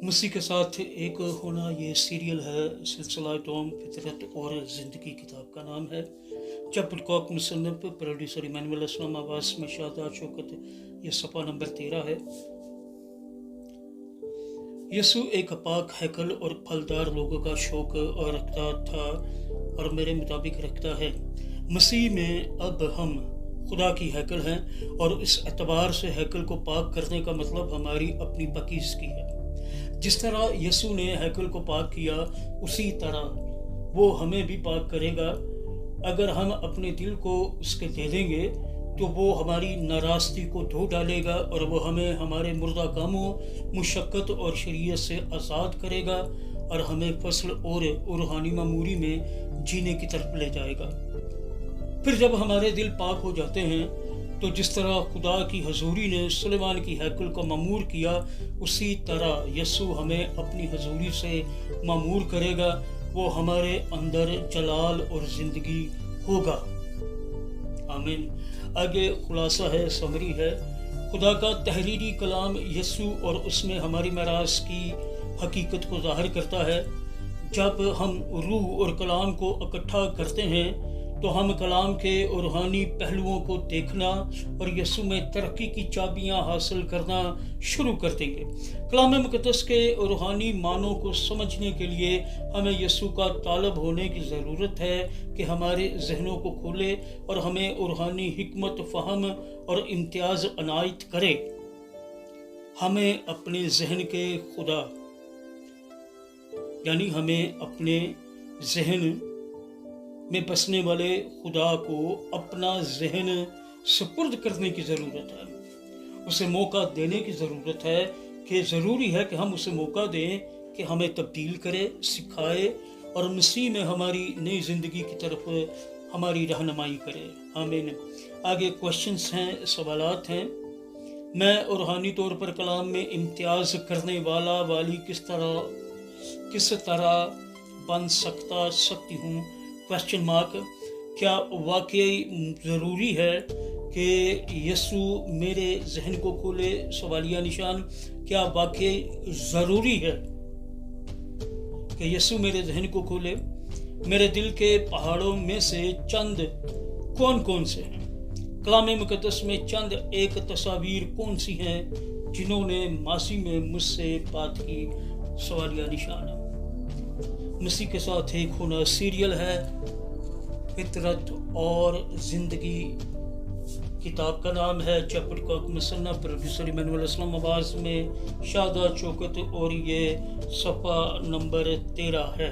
मसीह के साथ एक होना ये सीरियल है। सिलसिला डोम फितरत और ज़िंदगी किताब का नाम है। जब कॉक मुसन्नफ प्रोड्यूसर इमानुएल अस्लम आवाज़ में शादा शौकत। ये सफ़ा नंबर 13 है। यसु एक पाक हैकल और फलदार लोगों का शौक और रखता था और मेरे मुताबिक रखता है। मसीह में अब हम खुदा की हैकल हैं और इस एतबार से हैकल को पाक करने का मतलब हमारी अपनी पाकीज़गी है। जिस तरह यसु ने हैकल को पाक किया उसी तरह वो हमें भी पाक करेगा। अगर हम अपने दिल को उसके दे देंगे तो वो हमारी नाराज़गी को धो डालेगा और वो हमें हमारे मुर्दा कामों, मुशक्क़त और शरीयत से आज़ाद करेगा और हमें फसल और रूहानी मामूरी में जीने की तरफ ले जाएगा। फिर जब हमारे दिल पाक हो जाते हैं तो जिस तरह खुदा की हजूरी ने सुलेमान की हैकल को मामूर किया उसी तरह यसु हमें अपनी हजूरी से मामूर करेगा। वो हमारे अंदर जलाल और ज़िंदगी होगा। आमीन। आगे खुलासा है, समरी है। खुदा का तहरीरी कलाम यसु और उसमें हमारी मेरास की हकीकत को ज़ाहिर करता है। जब हम रूह और कलाम को इकट्ठा करते हैं तो हम कलाम के रूहानी पहलुओं को देखना और यसु में तरक्की की चाबियां हासिल करना शुरू कर देंगे। कलाम मुक़द्दस के रूहानी मानों को समझने के लिए हमें यसु का तालब होने की ज़रूरत है कि हमारे जहनों को खोले और हमें रूहानी हिकमत, फ़हम और इम्तियाज़ अनायत करे। हमें अपने जहन के खुदा यानी हमें अपने जहन में बसने वाले खुदा को अपना जहन सुपुर्द करने की ज़रूरत है। उसे मौका देने की ज़रूरत है कि ज़रूरी है कि हम उसे मौका दें कि हमें तब्दील करे, सिखाए और मसीह में हमारी नई ज़िंदगी की तरफ हमारी रहनुमाई करे। आमीन। आगे क्वेश्चंस हैं, सवालात हैं। मैं रूहानी तौर पर कलाम में इम्तियाज़ करने वाला वाली किस तरह बन सकती हूँ? Question mark. क्या वाकई ज़रूरी है कि यसु मेरे जहन को खोले? सवालिया निशान। क्या वाकई ज़रूरी है कि यसु मेरे जहन को खोले? मेरे दिल के पहाड़ों में से चंद कौन कौन से हैं? कलाम मुक़द्दस में चंद एक तस्वीर कौन सी हैं जिन्होंने मासी में मुझसे बात की? सवालिया निशान। मसीह के साथ एक होना सीरियल है। फितरत और ज़िंदगी किताब का नाम है। चैप्टर का मुसन्नफ प्रोड्यूसर इमानुएल अस्लम आवाज़ में शादा शौकत और ये सफ़ा नंबर 13 है।